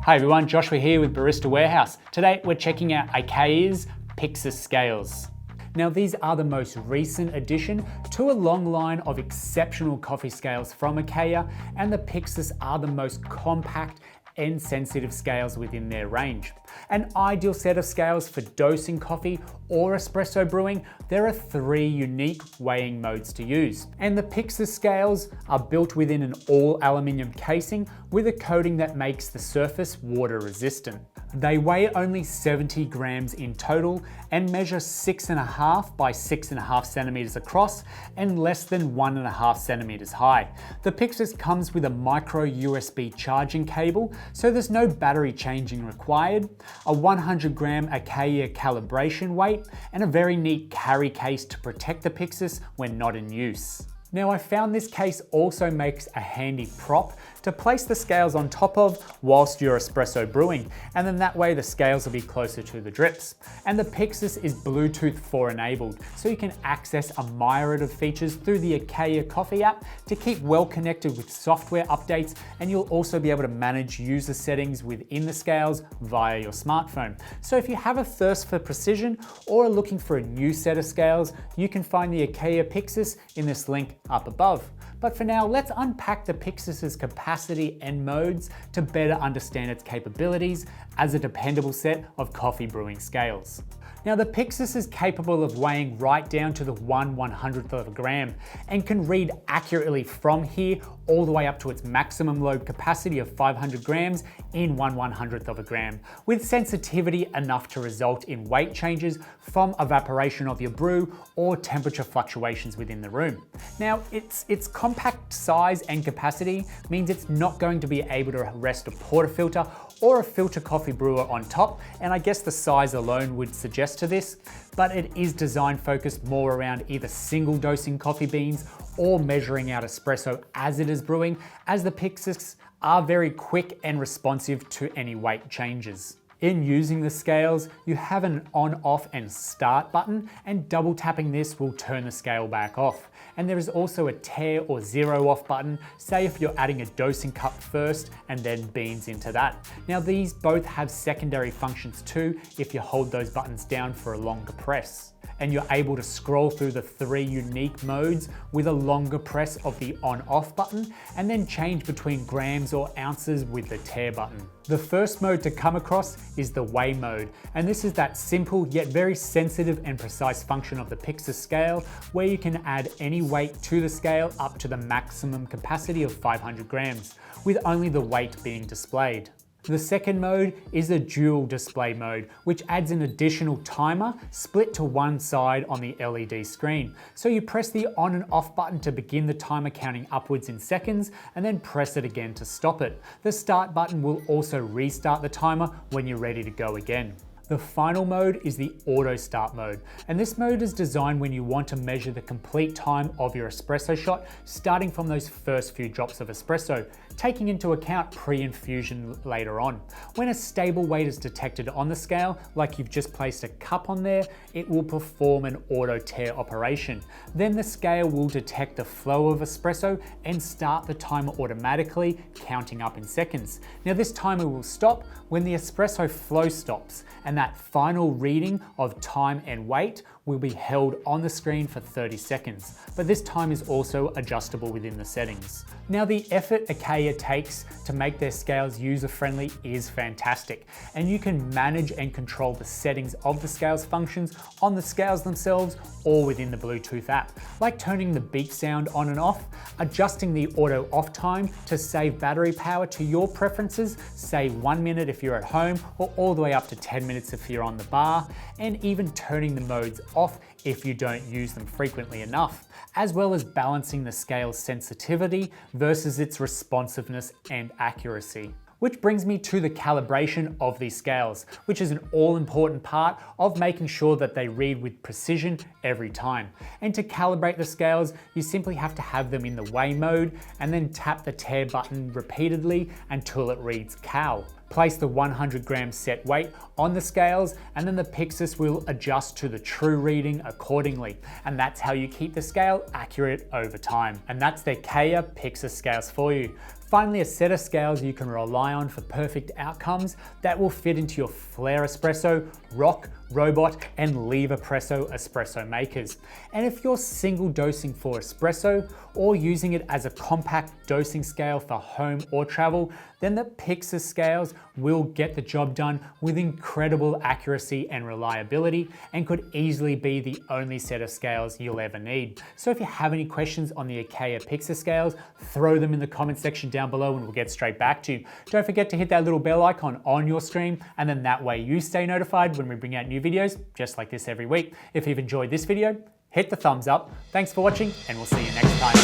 Hi everyone, Joshua here with Barista Warehouse. Today we're checking out Acaia's Pyxis Scales. Now these are the most recent addition to a long line of exceptional coffee scales from Acaia, and the Pyxis are the most compact and sensitive scales within their range. An ideal set of scales for dosing coffee or espresso brewing. There are 3 unique weighing modes to use. And the Pyxis scales are built within an all aluminium casing with a coating that makes the surface water resistant. They weigh only 70 grams in total and measure 6.5 by 6.5 centimeters across and less than 1.5 centimeters high. The Pyxis comes with a micro USB charging cable, so there's no battery changing required, a 100 gram Acaia calibration weight, and a very neat carry case to protect the Pyxis when not in use. Now I found this case also makes a handy prop to place the scales on top of whilst you're espresso brewing, and then that way the scales will be closer to the drips. And the Pyxis is Bluetooth 4 enabled, so you can access a myriad of features through the Acaia Coffee app to keep well connected with software updates, and you'll also be able to manage user settings within the scales via your smartphone. So if you have a thirst for precision or are looking for a new set of scales, you can find the Acaia Pyxis in this link up above. But for now, let's unpack the Pyxis's capacity and modes to better understand its capabilities as a dependable set of coffee brewing scales. Now the Pyxis is capable of weighing right down to the 1/100th of a gram and can read accurately from here all the way up to its maximum load capacity of 500 grams in 1/100th of a gram, with sensitivity enough to result in weight changes from evaporation of your brew or temperature fluctuations within the room. Now its compact size and capacity means it's not going to be able to rest a portafilter or a filter coffee brewer on top, and I guess the size alone would suggest to this, but it is design focused more around either single dosing coffee beans or measuring out espresso as it is brewing, as the Pyxis are very quick and responsive to any weight changes. In using the scales, you have an on, off and start button, and double tapping this will turn the scale back off. And there is also a tear or zero off button, say if you're adding a dosing cup first and then beans into that. Now these both have secondary functions too if you hold those buttons down for a longer press. And you're able to scroll through the 3 unique modes with a longer press of the on-off button, and then change between grams or ounces with the tear button. The first mode to come across is the weigh mode, and this is that simple yet very sensitive and precise function of the Pyxis scale where you can add any weight to the scale up to the maximum capacity of 500 grams, with only the weight being displayed. The second mode is the dual display mode, which adds an additional timer split to one side on the LED screen. So you press the on and off button to begin the timer counting upwards in seconds, and then press it again to stop it. The start button will also restart the timer when you're ready to go again. The final mode is the auto start mode, and this mode is designed when you want to measure the complete time of your espresso shot, starting from those first few drops of espresso, taking into account pre-infusion later on. When a stable weight is detected on the scale, like you've just placed a cup on there, it will perform an auto tear operation. Then the scale will detect the flow of espresso and start the timer automatically, counting up in seconds. Now this timer will stop when the espresso flow stops, and that final reading of time and weight will be held on the screen for 30 seconds, but this time is also adjustable within the settings. Now the effort Acaia takes to make their scales user-friendly is fantastic, and you can manage and control the settings of the scales functions on the scales themselves or within the Bluetooth app, like turning the beep sound on and off, adjusting the auto off time to save battery power to your preferences, say 1 minute if you're at home or all the way up to 10 minutes if you're on the bar, and even turning the modes off if you don't use them frequently enough, as well as balancing the scale's sensitivity versus its responsiveness and accuracy. Which brings me to the calibration of these scales, which is an all-important part of making sure that they read with precision every time. And to calibrate the scales, you simply have to have them in the weigh mode and then tap the tear button repeatedly until it reads cal. Place the 100 gram set weight on the scales, and then the Pyxis will adjust to the true reading accordingly. And that's how you keep the scale accurate over time. And that's the Acaia Pyxis scales for you. Finally, a set of scales you can rely on for perfect outcomes that will fit into your Flare Espresso, Rock, Robot, and Leverpresso espresso makers. And if you're single dosing for espresso or using it as a compact dosing scale for home or travel, then the Pyxis scales will get the job done with incredible accuracy and reliability and could easily be the only set of scales you'll ever need. So if you have any questions on the Acaia Pyxis scales, throw them in the comment section down below and we'll get straight back to you. Don't forget to hit that little bell icon on your stream, and then that way you stay notified when we bring out new videos just like this every week. If you've enjoyed this video, hit the thumbs up. Thanks for watching, and we'll see you next time.